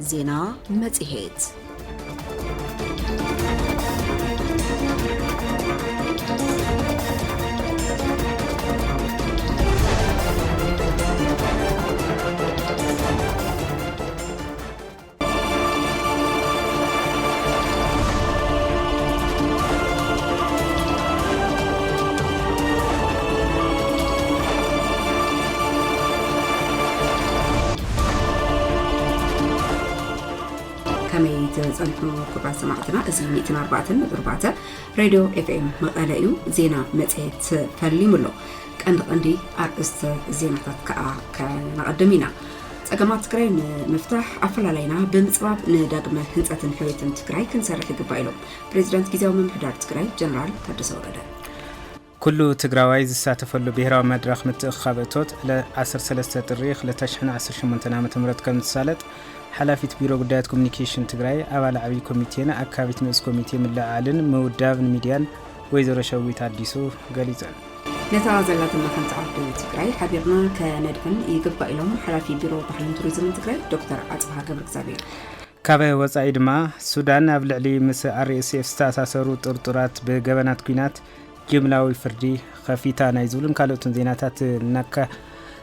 ዜና መጽሔት صنحو كبار سماعتنا أزمي 104.4 راديو FM مقالة زينا متعت فاليمولو كان عندي أرست زينة كنقدمينا أجمعت تكرين مفتاح أفل علينا بمصباب نداقم هنسة حوية تكراي كنسرح قبائلو بريزيدنت كيزاو من محدار تكراي جنرال تادس ورده كل تجراويز ساتفلو بهرا مدرخ متخابطوت لعصر 3 تاريخ لتشحن 18 عام تمرت كم سالت حلافة بيرو قدات كوميونيكيشن تجراي أول عبي كوميتينا أكابيت نوز كوميتي من العالن موداف الميديان ويزور شوي تعديسو غاليزان نتعازلات المخنت عبد تجراي حبيبنا كندفن يقبع لهم حلافة بيرو بحلم توريزم تجراي دكتور عطفها قبل كزابير كابه وصعيد ما السودان أبلع لي مس RSF ستاساسرو طرطرات بجبنات كينات جملاوي فردي خفيتا نايزولن كالوتن زيناتات نكا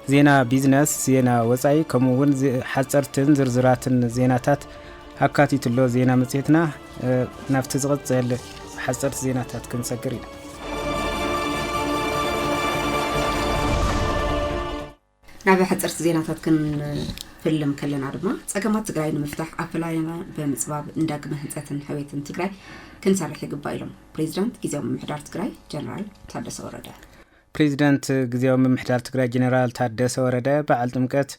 زينا بيزنس زينا وصاي كمون حصرتن زرزراتن زيناتات حكاتي تلو زينا مصيتنا نفت زغصل حصرت زيناتات كنسكرين نابي حصرت زيناتات كن فيلم كلنا عربنا صقمات تግራይ ንምፍታሕ ኣፈላላይና በምጽባብ እንዳግመ ህንጸትን ሕወይትን ትግራይ ክንሰርሕ ይግባኢሎም ፕሬዝዳንት ጊዜያዊ ምምሕዳር ትግራይ ጀነራል ታደሰ ወረደ ፕሬዝዳንት ጊዜያዊ ምምሕዳር ትግራይ ጀነራል ታደሰ ወረደ በዓል ጥምቀት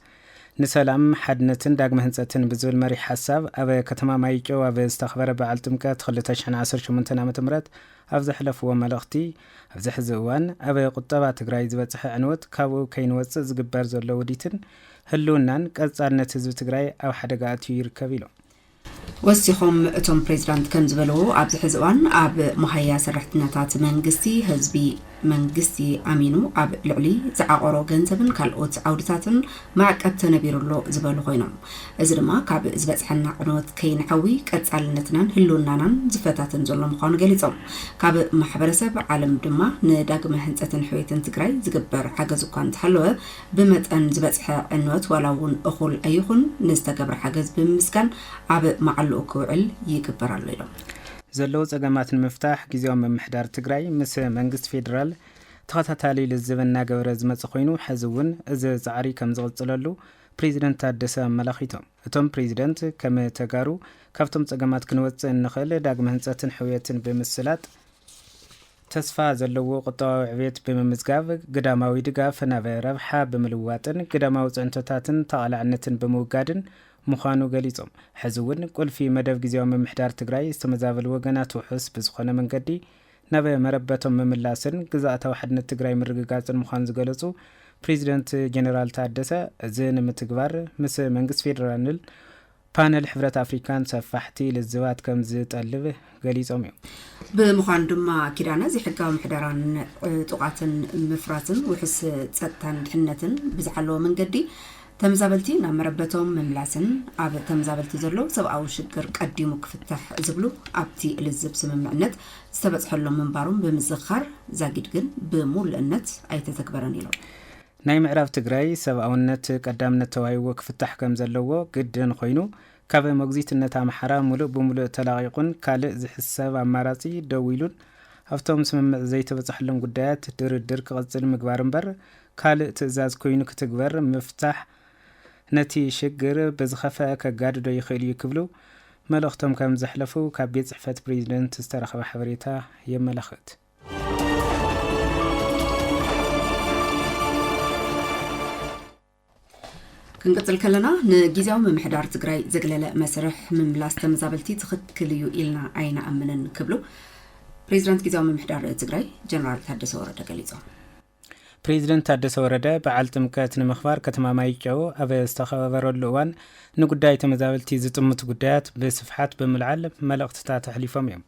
ንሰላም ሓድነትን ዳግመ ህንጸትን ብዝብል መሪ ሓሳብ ኣብ ከተማ ማይጨው ኣብ ዝተኸበረ በዓል ጥምቀት 2018 ዓ.ም ኣብ ዘሕለፍዎ መልእኽቲ ኣብ ዝሕዚ እዋን ኣብ ቁጠባ ትግራይ ዝበፅሐ ዕንወት ካብኡ ከይንወፅእ ዝግበር ዘሎ ውዲትን ህልውናን ቀጻልነት ህዝቢ ትግራይ ኣብ ሓደጋ ኣትዩ ይርከብ ኢሎም ወሲኹም እቶም ፕሬዝዳንት ከም ዝበልዎ ኣብ ዝሕዚ እዋን ኣብ መሃያ ሰራሕተኛታት መንግስቲ ኣሚኑ ኣብ ልዕሊ ዝዓቆሮ ገንዘብን ካልኦት ዓውድታትን ማዕቀብ ተነቢሩሎ ዝበሉ ኮይኖም እዚ ድማ ካብ ዝበፅሐና ዕንወት ከይንሐዊ ቀጻልነትናን ህልውናናን ዝፈታትን ዘሎ ምዃኑ ገሊፆም ካብ ማሕበረሰብ ዓለም ድማ ንዳግመ ህንጸትን ሕወይትን ትግራይ ዝግበር ሓገዝ እኳ እንተሃለወ ብመጠን ዝበፅሐ ዕንወት ዋላውን እኹል ኣይኹን ንዝተገብረ ሓገዝ ብምስጋን ኣብ ማዕልኡ ክውዕል ይግበራሉ ኢሎም ዘለው ጸገማትን መፍታሕ ጊዜያዊ ምምሕዳር ትግራይ ምስ መንግስት ፌደራል ተኸታታሊ ልዝብና ገብረ ዝመጽ ኮይኑ ሕዝውን እዚ ጻዕሪ ከም ዝቕጽለሉ ፕሬዝዳንት ታደሰ ኣመላኺቶም እቶም ፕሬዝዳንት ከም ተጋሩ ካብቶም ጸገማት ክንወጽእ እንኽእል ዳግመ ህንጸትን ሕውየትን ብምስላጥ ተስፋ ዘለዎ ቁጠባዊ ዕብየት ብምምዝጋብ ግዳማዊ ድጋፍ ናብ ረብሓ ብምልዋጥን ግዳማዊ ጽዕንቶታትን ተቓላዕነትን ብምውጋድን ምዃኑ ገሊፆም ሕዝውን ቁልፊ መደብ ጊዜያዊ ምምሕዳር ትግራይ ዝተመዛበሉ ወገናት ውሑስ ብዝኾነ መንገዲ ናብ መረበቶም ምምላስን ግዛእታዊ ሓድነት ትግራይ ምርግጋጽን ምዃኑ ዝገለጹ ፕሬዝዳንት ጀነራል ታደሰ እዚ ንምትግባር ምስ መንግስት ፌደራልን ፓነል ሕብረት ኣፍሪካን ሰፋሕቲ ልዝባት ከም ዝጠልብ ገሊፆም እዮም ብምዃኑ ድማ ኪዳነ ዝሕጋዊ ምሕደራን ጥቃትን ምፍራትን ውሑስ ጸጥታን ድሕነትን ብዝሓለወ መንገዲ ተመዛበልቲ ናብ መረበቶም ምምላስን ኣብ ተመዛበልቲ ዘሎ ሰብኣዊ ሽግር ቀዲሙ ክፍታሕ ዝብሉ ኣብቲ ልዝብ ስምምዕነት ዝተበጽሐሎም መንባሮም ብምዝኻር ዛጊድ ግን ብሙሉእነት ኣይተተግበረን ኢሎም ናይ ምዕራብ ትግራይ ሰብኣውነት ቀዳምነት ተዋሂቦ ክፍታሕ ከም ዘለዎ ግድን ኮይኑ ካብ መግዚትነት ኣምሓራ ሙሉእ ብምሉእ ተላቂቁን ካልእ ዝሕሰብ ኣማራጺ ደው ኢሉን ኣብቶም ስምምዕ ዘይተበጽሐሎም ጉዳያት ድርድር ክቕጽል ምግባር እምበር ካልእ ትእዛዝ ኮይኑ ክትግበር ምፍታሕ ነቲ ሽግር በዝኸፈ ከጋድዶ ይኽእል እዩ ክብሉ መልእኽቶም ከም ዘሕለፉ ካብ ቤት ጽሕፈት ፕሬዝዳንት ዝተረኸበ ሓበሬታ የመላኽት ክንቀጽል ከለና ንጊዜያዊ ምምሕዳር ትግራይ ዘግለለ መስርሕ ምምላስ ተመዛበልቲ ትኽክል እዩ ኢልና ኣይንኣምንን ክብሉ ፕሬዝዳንት ጊዜያዊ ምምሕዳር ትግራይ ጀነራል ታደሰ ወረደ ገሊፆም ፕሬዝዳንት ታደሰ ወረደ በዓል ጥምቀት ንምኽባር ከተማ ማይጨው ኣብ ዝተኸበረሉ እዋን ንጉዳይ ተመዛበልቲ ዝጥምቱ ጉዳያት ብስፍሓት ብምልዓል መልእኽትታት ኣሕሊፎም እዮም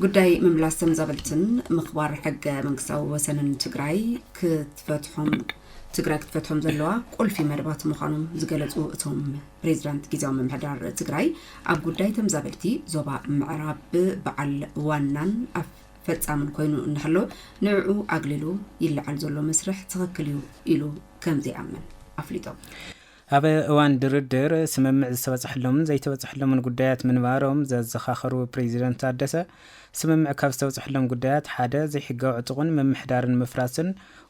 ጉዳይ ምምላስ ተመዛበልትን ምኽባር ሕገ መንግስታዊ ወሰንን ትግራይ ክትፈትሖም ዘለዋ ቁልፊ መደባት ምዃኖም ዝገለጹ እቶም ፕሬዝዳንት ጊዜያዊ ምምሕዳር ትግራይ ኣብ ጉዳይ ተመዛበልቲ ዞባ ምዕራብ በዓል ዋናን ፈጻምን ኮይኑ እንህሎ ንዕኡ ኣግሊሉ ይልዓል ዘሎ መስርሕ ትኽክል እዩ ኢሉ ከም ዘይኣምን ኣፍሊጦም ኣብ እዋን ድርድር ስምምዕ ዝተበጽሐሎምን ዘይተበጽሐሎምን ጉዳያት ምንባሮም ዘዘኻኸሩ ፕሬዚደንት ታደሰ ስምምዕ ካብ ዝተበጽሐሎም ጉዳያት ሓደ ዘይሕጋዊ ዕጡቕን ምምሕዳርን ምፍራስን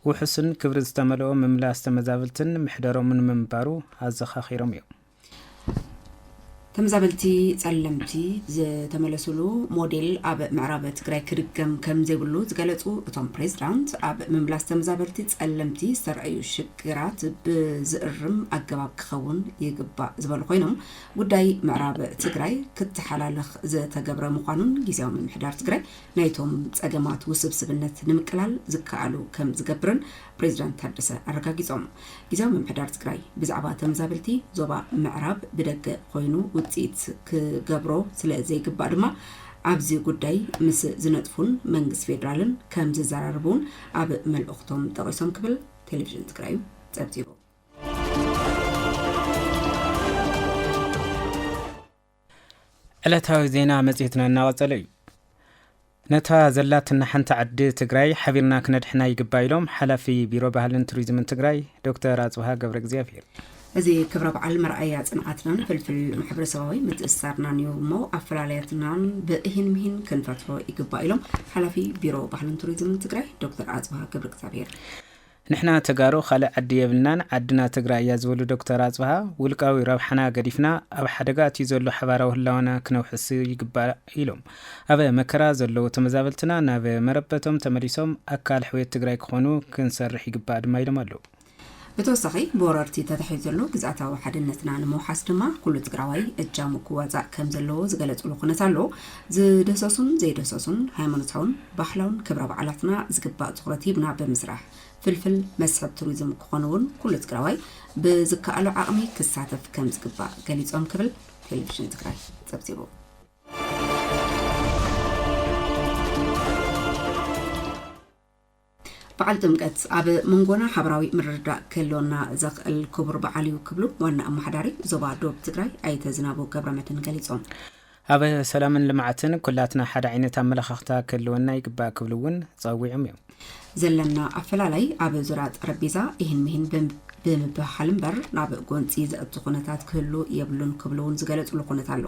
ውሕስን ክብሪ ዝተመልኦ ምምላስ ተመዛበልትን ምሕደሮምን ምንባሩ ኣዘኻኺሮም እዮም ተመዛበልቲ ጸለምቲ ዝተመለሱሉ ሞዴል ኣብ ምዕራብ ትግራይ ክድገም ከም ዘይብሉ ዝገለጹ እቶም ፕሬዝዳንት ኣብ ምምላስ ተመዛበልቲ ጸለምቲ ዝተረኣዩ ሽግራት ብዝእርም ኣገባብ ክኸውን ይግባእ ዝበሉ ኮይኖም ጉዳይ ምዕራብ ትግራይ ክትሓላለኽ ዝተገብረ ምዃኑን ጊዜያዊ ምምሕዳር ትግራይ ናይቶም ጸገማት ውስብስብነት ንምቅላል ዝከኣሉ ከም ዝገብርን ፕሬዝዳንት ታደሰ ኣረጋጊጾም ጊዜያዊ ምምሕዳር ትግራይ ብዛዕባ ተመዛበልቲ ዞባ ምዕራብ ብደገ ኮይኑ ውጽኢት ክገብሮ ስለ ዘይግባእ ድማ ኣብዚ ጉዳይ ምስ ዝነጥፉን መንግስት ፌደራልን ከም ዝዘራርቡን ኣብ መልእኽቶም ጠቒሶም ክብል ቴሌቪዥን ትግራይ ጸብጺቡ ዕለታዊ ዜና መጽሔትና እናቐጸለ እዩ ነታ ዘላትና ሓንቲ ዓዲ ትግራይ ሓቢርና ክነድሕና ይግባእ ኢሎም ሓላፊ ቢሮ ባህልን ቱሪዝምን ትግራይ ዶክተር ኣጽብሃ ገብረ እግዚአብሔር እዚ ክብረ በዓል መርኣያ ጽንዓትናን ፍልፍል ማሕበረሰባዊ ምትእስሳርናን እዩ እሞ ኣፈላለያትናን ብእህን ምሂን ክንፈትሖ ይግባእ ኢሎም ሓላፊ ቢሮ ባህልን ቱሪዝምን ትግራይ ዶክተር ኣጽብሃ ገብረ እግዚአብሔር ንሕና ተጋሩ ካልእ ዓዲ የብልናን ዓድና ትግራይ እያ ዝበሉ ዶክተር ኣጽብሃ ውልቃዊ ረብሓና ገዲፍና ኣብ ሓደጋ እትዩ ዘሎ ሓባራዊ ህላወና ክነውሕስ ይግባእ ኢሎም ኣብ መከራ ዘለዉ ተመዛበልትና ናብ መረበቶም ተመሊሶም ኣካል ሕውየት ትግራይ ክኾኑ ክንሰርሕ ይግባእ ድማ ኢሎም ኣለዉ ብተወሳኺ ብወረርቲ ተታሒዙ ዘሎ ግዝኣታዊ ሓድነትና ንምውሓስ ድማ ኩሉ ትግራዋይ እጃሙ ክዋፃእ ከም ዘለዎ ዝገለጹሉ ኩነት ኣሎ ዝደሰሱን ዘይደሰሱን ሃይማኖታውን ባህላውን ክብረ በዓላትና ዝግባእ ትኹረት ሂብና ብምስራሕ ፍልፍል መስሕብ ቱሪዝም ክኾኑውን ኩሉ ትግራዋይ ብዝከኣሉ ዓቕሚ ክሳተፍ ከም ዝግባእ ገሊጾም ክብል ቴሌቪዥን ትግራይ ጸብጺቡ በዓል ጥምቀት ኣብ መንጎና ሓበራዊ ምርድዳእ ክህልወና ዘኽእል ክቡር በዓል እዩ ክብሉ ዋና ኣመሓዳሪ ዞባ ዶብ ትግራይ ኣይተ ዝናቡ ገብረመድህን ገሊጾም ኣብ ሰላምን ልምዓትን ኩላትና ሓደ ዓይነት ኣመለኻኽታ ክህልወና ይግባእ ክብሉ እውን ጸዊዖም እዮም ዘለና ኣፈላላይ ኣብ ዙርያ ጠረጴዛ ይህን ምሂን ብምብሓል እምበር ናብ ጎንፂ ዘእቱ ኩነታት ክህሉ የብሉን ክብሉውን ዝገለጹሉ ኩነት ኣሎ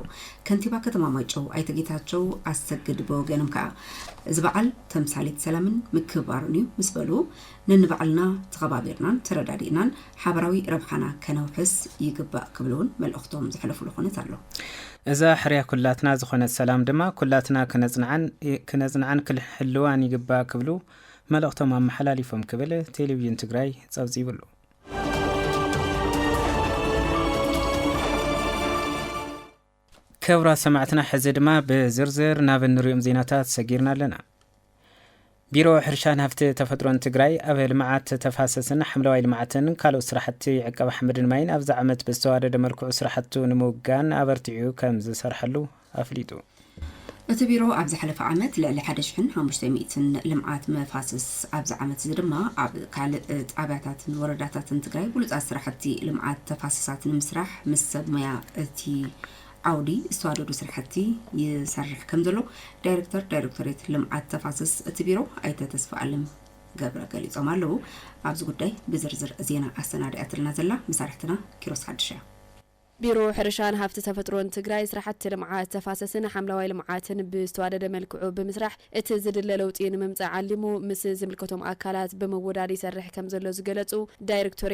ከንቲባ ከተማ ማይጨው ኣይተ ጌታቸው ኣሰግድ ብወገኖም ከዓ እዚ በዓል ተምሳሌት ሰላምን ምክብባርን እዩ ምስ በሉ ነንበዓልና ተኸባቢርናን ተረዳዲእናን ሓበራዊ ረብሓና ከነውሕስ ይግባእ ክብሉውን መልእኽቶም ዝሕለፉሉ ኩነት ኣሎ እዛ ሕርያ ኩላትና ዝኾነት ሰላም ድማ ኩላትና ክነጽንዓን ክህልዋን ይግባእ ክብሉ መልእኽቶም ኣመሓላሊፎም ክብል ቴሌቪዥን ትግራይ ጸብጺቡሉ كبرى سمعتنا حزد ما بزرزر ناب النريم زيناتات سجيرنا لنا بيرو حرشان هفت تفترون تجراي أبل معات تفاسسن حملوا إلى معتن قالوا سرحتي عقب أحمد الماين أفزع عمت بالسواد دمركو سرحتو نموجان أبرتيو كمز سرحلو أفليتو أتبيرو أبز حلف عمت للي حدشحن همشتميتن لمعات مفاسس أبز عمت زدما كال عباتات ورداتات تجراي بلوز أسرحتي لمعات تفاسسات المسرح مسد ميا تي عودي استوادو سرحتي يسرح كمزلو دايركتوريت لمعات تفاسس أتبيرو أيتا تسفى علم قبرة قالي زمالو أبز قداي بزرزر زينا أستنادي أتلنا زلا مسارحتنا كيروس حدشا بيرو حرشان هفت تفترون تجراي سرحت لمعات تفاسسن حملوا لمعاتن باستوادد ملكعو بمسرح اتزد للوطين ممص علمو مس زملكتهم اكالات بموداد يسرح كمزلو زغلصو دايركتور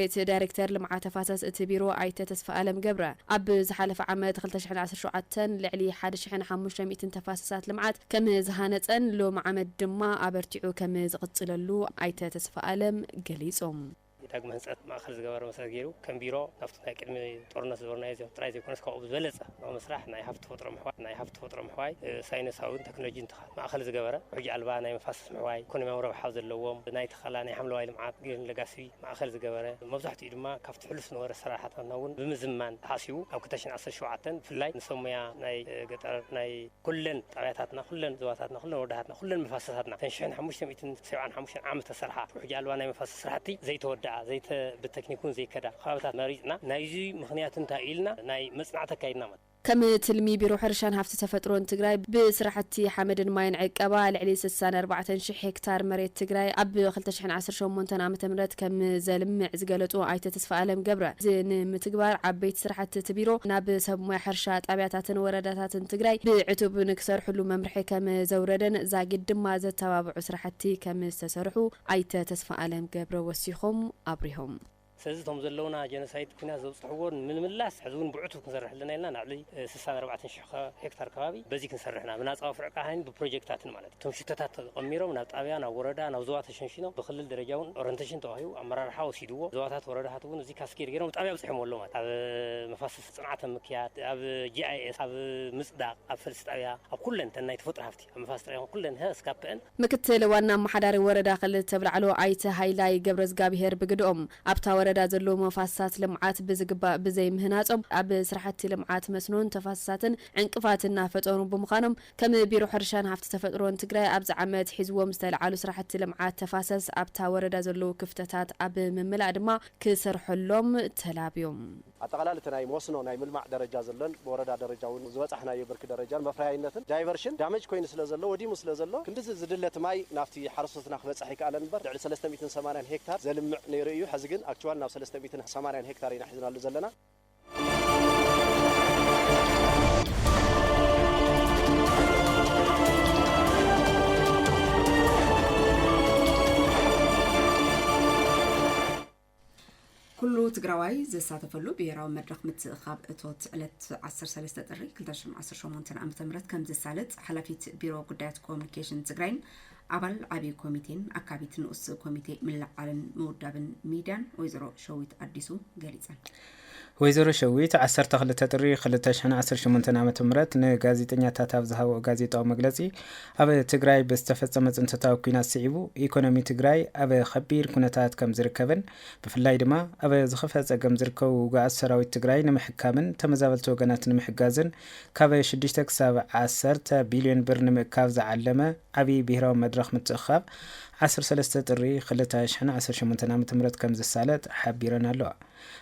لمعات تفاسس اتبيرو ايت تسفى علم قبره اب زحلف عامه 2017 لعلي 1500 تفاسسات لمعات كم زهانصن لو معمد دما ابرتيعو كم زقصللو ايت تسفى علم غليصوم داغ منصت ماخر زغبر مسرح غيرو كم بيرو نفتنا قدمي طورنس زورنا يزو طراي زيكونس كو بزبلص مسرح ناي هفت فطر محواي ساينساوي تكنولوجي انت ماخر زغبر حجي البا ناي مفاسس محواي كوني مورب حوز اللوم ناي تخلاني حملواي لمعات غير لغاسي ماخر زغبر مبزحتي دما كافت حلف نور صراحه نون بمزمان حاسيو او كتاشن 17 فلاي نسميا ناي غطر ناي كلن طبيعتاتنا كلن زواتاتنا كلن ودهاتنا كلن مفاسساتنا تنشن 575 عام تسرحه حجي البا ناي مفاسس صراحتي زي تودع زي بالتكنيكون زي كذا خابتات مريضنا نايزي مخنيات انتايلنا ناي مصنعته كايدنا كم تلمي بيرو حرشان هفت تفطرون تجراي بسرحتي حمد ماين عقبا لعلي 64 هكتار مريت تجراي اب 2018 عام تمرت كم زلمع زغلطو ايت تسفى علم جبره زين متغبار عبيت سرحت تبيرو ناب سبمو حرشا طابياتاتن وراداتاتن تجراي بعتوب نكسر حلو ممرحي كم زوردن زاقد ما زتبابع سرحتي كم استسرحو ايت تسفى علم جبره وسيخم ابريهم سزتهم زلونا جنسايد كنا زوصحون من ملاس حزون بعتو كنسرح لنا لنا نعلي 64 هكتار كبابي بزي كنسرحنا من اصاف فرقاهين ببروجكتاتن مالت تمشتات قميرو من طابيانا وردا نا زوات شنشينو بخلل درجاون اورنتيشن توهيو امرار حاوس يدو زواتات وراداتون زي كاسكير غيرو طابيا بصحمو لو مات اب مفاسس صنعه مكيات اب جي اي اس اب مصداق اب فلس طابيا اب كلن تناي تفطر هفتي مفاسس طابيا كلن هسكابن مكتل وانا محداري وردا خل تبلعلو ايت هايلاي جبرز غابيهر بغدوم ابتا وردا زلو مفاسات لمعات بزغبا بزي مهناصم اب سرحتي لمعات مسنون تفاساتن عنقفاتنا فطرون بمخانم كم بيرو حرشان هفت تفطرون تግራይ ابز عمت حزوم استلعلو سرحتي لمعات تفاسس ابتا وردا زلو كفتتات اب مملا دما كسرحلوم تلابيوم اتقلال تناي موسنو ناي ملمع درجه زلن بوردا درجاون زوصحنا يبرك درجه مفراينتن دايفرشن دامج كوين سلازلو ودي مسلازلو كندز زدلت ماي نافتي حرسوتنا خبصح يكالن بر 380 هكتار زلمع نيريو حزغن اكچوال ناف 380 هكتار ينحزنالو زلنا كله تجراوي زي ساتفلو بيراو مدرخ متخاب اتوت علت 13 طري 2018 عام تمرت كم زسالت حلفيت بيرو قدات كوميونيكيشن تجراين عبال عبي كوميتين أكابيت نؤس كوميتي من العالم مودابن ميدان ويزرو شويت أديسو غاليزان ويزرو شويت 12 طري 2018 عام تمرت نغازيتኛታት ኣብዝሃቦ ጋዜጣዊ መግለጺ ኣብ ትግራይ ብዝተፈጸመ ጽንተታዊ ኩናት ስዒቡ ኢኮኖሚ ትግራይ ኣብ ከቢድ ኩነታት ከም ዝርከብን ብፍላይ ድማ ኣብ ዝኸፈጸ ከም ዝርከቡ ውግኣት ሰራዊት ትግራይ ንምሕካምን ተመዛበልቲ ወገናት ንምሕጋዝን ካብ 6 ክሳብ 10 ቢልዮን ብር ንምእካብ ዝዓለመ ዓብይ ብሄራዊ መድረኽ ምትእኻብ 13 ጥሪ 2018 عام تمرت كم زسالت حبيرنا له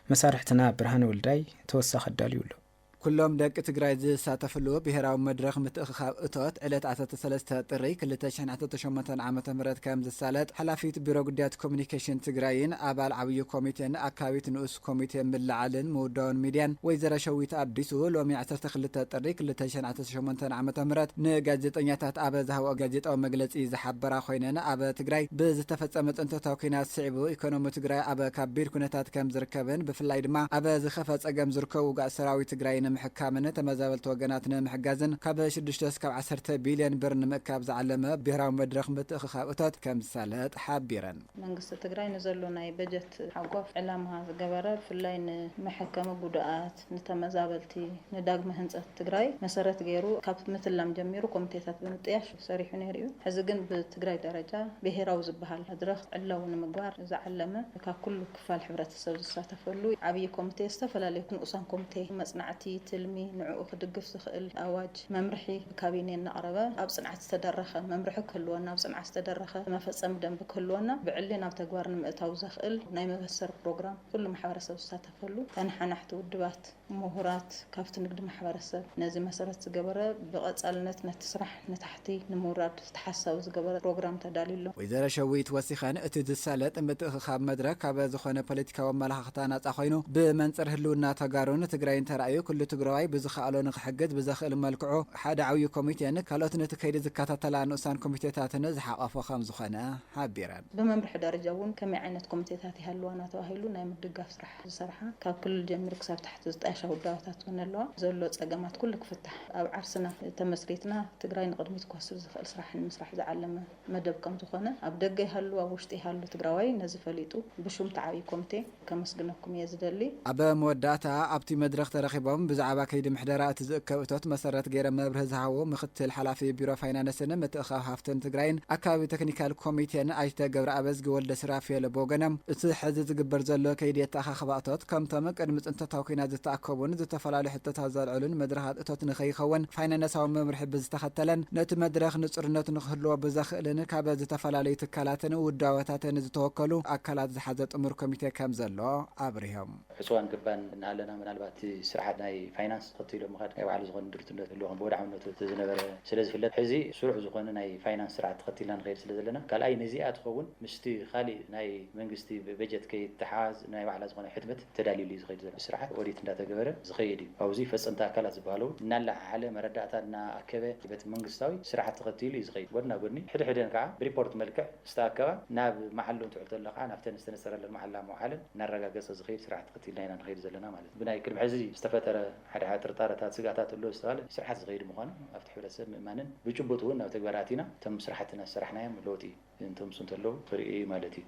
مسارحتنا برهان ولداي توسخ الداليولو كلهم دق تግራይ ዝሳተፍሉ ብሄራዊ መድረኽ ምትእኻብ እቶት ዕለት 13 ጥሪ 2018 ዓመተ ምህረት ከም ዝሳለጥ ሓላፊት ቢሮ ጉዳያት ኮሙኒኬሽን ትግራይን ኣባል ዓብይ ኮሚቴን ኣካቢት ንኡስ ኮሚቴ ምልዓልን ምውዳውን ሚድያን ወይዘሮ ሸዊት ኣዲሱ ሎሚ 12 ጥሪ 2018 ዓመተ ምህረት ንጋዜጠኛታት ኣብ ዝሃቦ ጋዜጣዊ መግለጺ ዝሓበራ ኮይነን ኣብ ትግራይ ብዝተፈጸመ ጽንተታዊ ኩናት ስዒቡ ኢኮኖሚ ትግራይ ኣብ ከቢድ ኩነታት ከም ዝርከብን ብፍላይ ድማ ኣብ ዝኸፈጸ ከም ዝርከቡ ውግኣት ሰራዊት ትግራይ محكامنا تمازالت وجناتنا محجازن كاب 6 كاب 10 بليون بر نمكاب زعلمه بهراو مدرخ متخخاوتات كم سالات حابيرن منقص تግራይ نزلونا بجت حقوف علامها زغبره فلاين محكمه غدات نتمازالتي نداغ مهنصت تግራይ مسرت غيرو كاب مثلم جميرو كوميتيات بنطياش صريح نيريو حزغن بتግራይ درجه بهراو زبحال مدرخ علون مغبار زعلمه ككل كفال حبرتسب زساتفلو عبي كوميتي استفلاليكن اوسان كوميتي مصنعتي تلمي نعو خدقف سخل اواج ممرحي كابينه نقربه اب صنعت تدرخه ممرحو كلونا اب صنعت تدرخه مفصم دنب كلونا بعلنا بتغوار نمئتاو زخل ناي مبسر بروجرام كل محبرسب استاتفلو تنحنحت ودبات مهورات كافت نقد محبرسب نازي مسارات زغبره بقصالنت نتسرح نتحتي نموراد تحسب زغبره بروجرام تداليلو ويزرا شويت وسخان اتدسالت متخخاب مدرك اب زخونه بوليتيكاو ملحقتانا صاخينو بمنصر هلونا تغارون تግራይን ተራእዩ كل ትግራይ ብዝኻኣሎ ንኽሕግዝ ብዘኽእል መልክዑ ሓደ ዓብዪ ኮሚቴን ካልኦት ነቲ ከይዲ ዝከታተላ ንኡሳን ኮሚቴታትን ዝሓቐፎ ከም ዝኾነ ሓቢረን ብመምርሒ ደረጃ እውን ከመይ ዓይነት ኮሚቴታት ይሃልዋና ተባሂሉ ናይ ምድጋፍ ስራሕ ዝሰርሓ ካብ ክልል ጀሚሩ ክሳብ ታሕቲ ዝጣየሻ ውዳባታት እውን ኣለዋ ዘሎ ፀገማት ኩሉ ክፍታሕ ኣብ ዓርስና ተመስሪትና ትግራይ ንቅድሚት ክወስድ ዝኽእል ስራሕ ንምስራሕ ዝዓለመ መደብ ከም ዝኾነ ኣብ ደገ ይሃሉ ኣብ ውሽጢ ይሃሉ ትግራዋይ ነዚ ፈሊጡ ብሹም ዓብዪ ኮሚቴ ከመስግነኩም እየ ዝደሊ ኣብ መወዳእታ ኣብቲ መድረክ ተረኺቦም ብዛዕባ ከይዲ ምሕደራ እቲ ዝእከብ እቶት መሰረት ገይረ መብርህ ዝሃቦ ምክትል ሓላፊ ቢሮ ፋይናንስን ምትእኻብ ሃፍትን ትግራይን ኣካባቢ ቴክኒካል ኮሚቴን ኣይተ ገብረ ኣበዝጊ ወልደ ስራፊኤል ቦገነም እቲ ሕዚ ዝግበር ዘሎ ከይዲ ኣተኻኽባ እቶት ከምቶም ቅድሚ ፅንተታዊ ኩናት ዝተኣከቡን ዝተፈላለዩ ሕቶታት ዘልዕሉን መድረኻት እቶት ንኸይኸውን ፋይናንሳዊ መምርሒ ብዝተኸተለን ነቲ መድረክ ንፅርነቱ ንክህልዎ ብዘኽእልን ካብ ዝተፈላለዩ ትካላትን ውዳወታትን ዝተወከሉ ኣካላት ዝሓዘ ጥሙር ኮሚቴ ከም ዘሎ ኣብርሆም ዕፅዋን ግባን እናሃለና ምናልባት ስርዓት ናይ ፋይናንስ ተኸቲሎ ምኻድ ናይ ባዕሉ ዝኾነ ድርትነት ኣለዎም ብወድዓውነቱ ዝነበረ ስለዝፍለጥ ሕዚ ስሩዕ ዝኾነ ናይ ፋይናንስ ስርዓት ተኸቲልና ንኸይድ ስለ ዘለና ካልኣይ ነዚኣ ትኸውን ምስቲ ካሊእ ናይ መንግስቲ በጀት ከይተሓዝ ናይ ባዕላ ዝኾነ ሕትመት ተዳልዩ ዝኸይድ ዘሎ ስርዓት ኦዲት እንዳተገበረ ዝኸይድ እዩ ኣብዚ ፈፀምቲ ኣካላት ዝበሃለው እናላዓለ መረዳእታ እናኣከበ ቤት መንግስታዊ ስርዓት ተኸቲሉ እዩ ዝኸይድ ጎድና ጎድኒ ሕድሕደን ከዓ ብሪፖርት መልክዕ ዝተኣከባ ናብ መሓሉ እንትውዕል ዘሎ ከዓ ናብተን ዝተነሰረለን መሓላ መውሓልን እናረጋገፀ ዝኸይድ ስርዓት ተኸቲልና ኢና ንኸይድ ዘለና ማለት እዩ ብናይ ቅድሚ ሕዚ ዝተፈጠረ ሓደ ጥርጣረታት ስጋታት ኣሎ ዝተባሃለ ስርዓት ዝኸይድ ምዃኑ ኣብቲ ሕብረተሰብ ምእማንን ብጭቡጥ እውን ናብ ተግባር ኣቲና እቶም ስራሕትና ዝሰራሕናዮም ለውጢ እንተምሱ እንተለዉ ክርኢ ማለት እዩ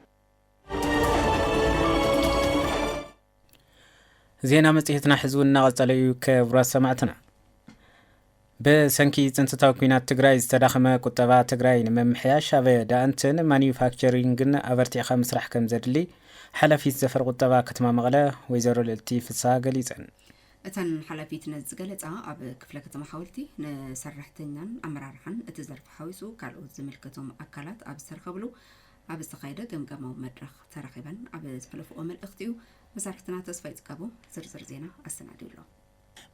ዜና መጽሔትና ሕዝቡን እናቐጸለ እዩ ክቡራት ሰማዕትና በሰንኪ ጽንተታዊ ኩናት ትግራይ ዝተዳኸመ ቁጠባ ትግራይ ንምምሕያሽ ኣብ ዳእንትን ማኒፋክቸሪንግን ኣበርቲዕኻ ምስራሕ ከም ዘድሊ ሓላፊት ዘፈር ቁጠባ ከተማ መቐለ ወይዘሮ ልዕልቲ ፍስሓ ገሊፀን እተን ሓላፊት ዝገለጻ ኣብ ክፍለ ከተማ ሓወልቲ ንሰራሕተኛን ኣመራርሓን እቲ ዘርፊ ሓዊሱ ካልኦት ዝምልከቶም ኣካላት ኣብ ዝተረኸብሉ ኣብ ዝተኻየደ ገምገማዊ መድረኽ ተረኺበን ኣብ ዝሕለፍኦ መልእኽቲ እዩ መሳርሕትና ተስፋ ይጽቀቡ ዝርዝር ዜና ኣሰናዲሉ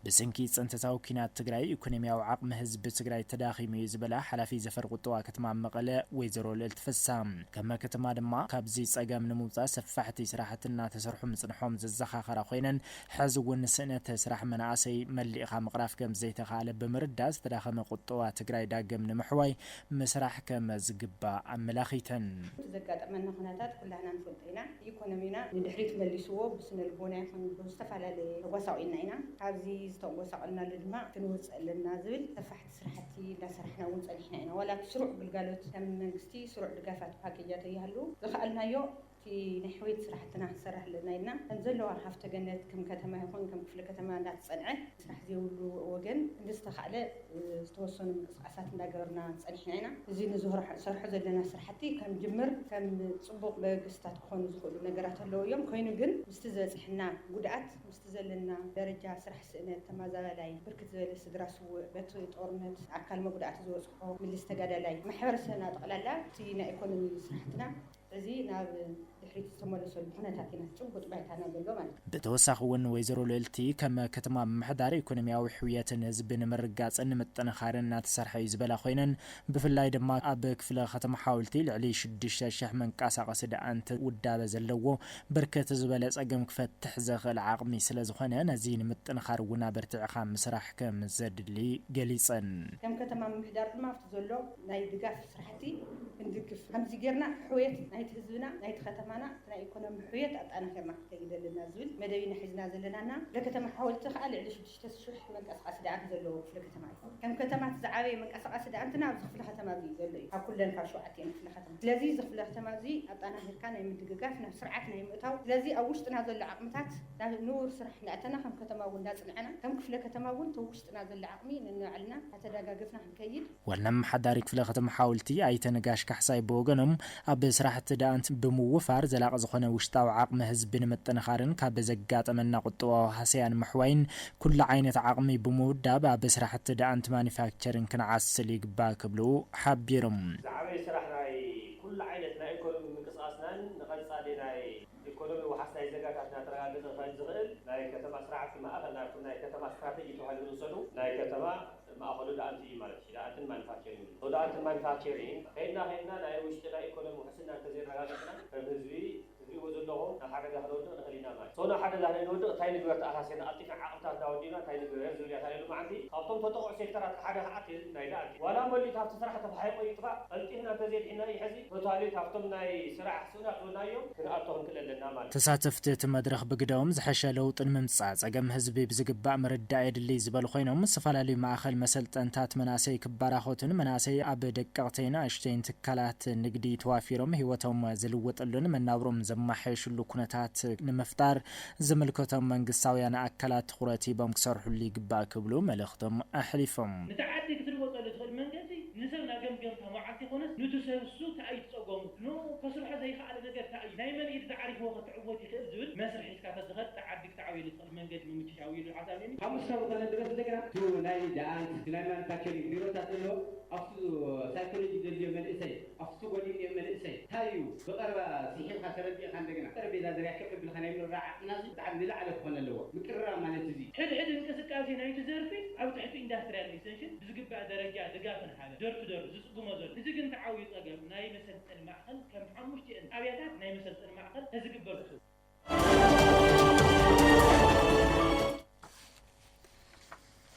بسنكي صنتتاو كينات تግራይ ኢኮኖሚያዊ ዓቕሚ ህዝቢ ትግራይ ተዳኺሙ ዝበላ ሓላፊ ዘፈር ቁጠባ ከተማ መቐለ ወይዘሮ ልዕልቲ ፍስሓ ከመ ከተማ ድማ ካብዚ ጸገም ንምውፃእ ሰፋሕቲ ስራሕትና ተሰርሑ ምጽንሖም ዘዘኻኸራ ኮይነን ሕዚ እውን ስእነት ስራሕ መናእሰይ መሊእኻ ምቕራፍ ከም ዘይተኻለ ብምርዳእ ዝተዳኸመ ቁጠባ ትግራይ ዳግም ንምሕዋይ ምስራሕ ከም ዝግባእ ኣመላኺተን ዘጋጠመና ኩነታት ኩላና ንፈልጥ ኢና ኢኮኖሚና ንድሕሪት መሊስዎ ብስነ ልቦና ይኹን ብዝተፈላለየ ተጓሳቂልና ኢና ኣብዚ ዝተወሳቀልና ድማ ክንወፅእ ኣለና ዝብል ተፋሕቲ ስራሕቲ እንዳሰርሕና እውን ፀኒሕና ኢና ወላ ስሩዕ ግልጋሎት ከም መንግስቲ ስሩዕ ድጋፋት ፓኬጃት እያሉ ዝኽኣልናዮ في نحوية صراحة نحسرح لنا إلنا نزلوا على حفت جنات كم كتما يكون كم كفل كتما عندها تصنعه صراحة زيولو وجن نستخدم توصل من قصات نجارنا صنعنا هنا زين زهر صراحة زلنا صراحتي كم جمر كم صبوق بقصات خون زخول نجارات اللو يوم كاين جن مستزل إحنا جودات مستزلنا درجة صراحة سنة تمازال لاي بركة زي السدراسو بتويت أورنت عكال ما جودات زوجها من الاستجادة لاي محور سنة قللا تينا إيكونومي صراحتنا زي ناب ድሕሪት ዝተመለሱ ኩነታት ኢና ጽቡቕ ባይታና ዘሎ ማለት ብተወሳኺ እውን ወይዘሮ ልዕልቲ ከም ከተማ ምሕዳር ኢኮኖሚያዊ ሕውየትን ህዝቢ ንምርጋፅን ምጥንኻርን እናተሰርሐ እዩ ዝበላ ኮይነን ብፍላይ ድማ ኣብ ክፍለ ከተማ ሓወልቲ ልዕሊ 6,000 መንቀሳቐሲ ዳኣንቲ ውዳበ ዘለዎ ብርክት ዝበለ ጸገም ክፈትሕ ዘኽእል ዓቕሚ ስለ ዝኾነ ነዚ ንምጥንኻር እውን ኣበርቲዕኻ ምስራሕ ከም ዘድሊ ገሊፀን ከም ከተማ ምሕዳር ድማ ኣብቲ ዘሎ ናይ ድጋፍ ስራሕቲ ክንድግፍ ከምዚ ጌርና ሕውየት ናይቲ ህዝብና ናይቲ ከተማ ናይ ኢኮኖሚ ሕውየት ኣጣናኺርና ከይደልና ዝብል መደብና ሒዝና ዘለናና ለከተማ ሓወልቲ ከዓ ልዕሊ 6,000 መንቀሳቐሲ ዳኣንቲ ዘለዎ ክፍለ ከተማ እዩ ከም ከተማ ዝዓበየ መንቀሳቐሲ ዳኣንትና ኣብዚ ክፍለ ከተማ እዚ ዘሎ እዩ ኣብ ኩለን ካብ 7 ክፍለ ከተማ ስለዚ እዚ ክፍለ ከተማ እዚ ኣጣናኺርካ ናይ ምድግጋፍ ናብ ስርዓት ናይ ምእታው ስለዚ ኣብ ውሽጥና ዘሎ ዓቕምታት ንቡር ስራሕ እንዳእተና ከም ከተማ እውን እንዳጽንዕና ከም ክፍለ ከተማ እውን ተውሽጥና ዘሎ ዓቕሚ ንንባዕልና ኣተደጋገፍና ክንከይድ ዋና መሓዳሪ ክፍለ ከተማ ሓወልቲ ኣይተነጋሽ ካሕሳይ ብወገኖም ኣብ ስራሕቲ ዳኣንቲ ብምውፋር ዘላቕ ዝኾነ ውሽጣዊ ዓቕሚ ህዝቢ ንምጥንኻርን ካብ ዘጋጠመና ቁጠባዊ ሃሰያን ምሕዋይን ኩሉ ዓይነት ዓቕሚ ብምውዳብ ኣብ ስራሕቲ ዳኣንቲ ማኒፋክቸሪንግ ክንዓስል ይግባእ ክብሉ ሓቢሮም ዝዓበየ ስራሕ ናይ ኩሉ ዓይነት ናይ ኢኮኖሚ ምንቅስቓስናን ንቐጻሊ ናይ ኢኮኖሚ ወሓስ ናይ ዘጋታትና ተረጋግፀ ክኸውን ዝኽእል ናይ ከተማ ስርዓት ማእኸል ናይ ከተማ ስትራቴጂ ተባሂሉ ዝውሰዱ ናይ ከተማ ማእኸሉ ዳኣንቲ እዩ ማለት እዩ ዳኣንትን ማኒፋክቸሪንግ ዳኣንትን ማኒፋክቸሪንግ ከይድና ናይ ውሽጢ ናይ ኢኮኖሚ ውሕስና እንተዘይረጋገፅና ከም ህዝቢ تقولوا زلهم حاجة ده هنودو نخلينا معي صونا حاجة ده هنودو تاين جبرت أساسنا أطيق عقبتها داودينا تاين جبرت زوليا تاين ما عندي خبطهم تطوع سيكترات حاجة حقي نايلا ولا مولي تحت صراحة تبحيق ويطبع قلت هنا تزيد هنا يحزي وتالي تحتم ناي سرع سونا قلنا يوم كنا أطهم كل لنا مال تساتفت تمدرخ بقدوم زحشة لو الممتصاص أقام حزبي بزقباء مرد اللي زبالو خينهم سفلالي مع خل مسلت أنتات مناسي كباراخوتن مناسي أب دقاقتين أشتين تكالات نقدي توافيرهم هوتهم زلوت اللون من نابرم زمحيش اللو كنتات نمفتار زملكتهم من قصاويان أكلات خوراتي بمكسرحو اللي قباء كبلو ملختم أحلفهم نتعدي كتلوط اللي تخل من قدي نزلنا قم تماعتي خونس نتسرسو تأي تصقوم نو فسرح زي خالة نقر تأي دايما إذا تعرف وقت عبوتي خلزول مسرح إسكاتا زغد تعديك تعويل تخل من قدي ممتش عويل العسالين خمسة مثلا درس ذكرى تو ناي دان سليمان فاكرين بيرو تاتلو أفتو سايكولوجي دليو من إساي أفتو ودي من إساي تايو بقربة سيحين خسرت بي خاندقنا تربية ذا كيف بالخنايم الراعي ناس تعمل على كون اللو مكرر ما نتزي حد انكسكاسي ناي تزرفي أو تحت إندستريال إكستنشن بزقبع درجة دقافن حاجة دور تدور زقوم زور إذا كنت عاوي طقم ناي مثل المعقل كم حمشتي أن أبياتات ناي مثل المعقل تزقبع رسول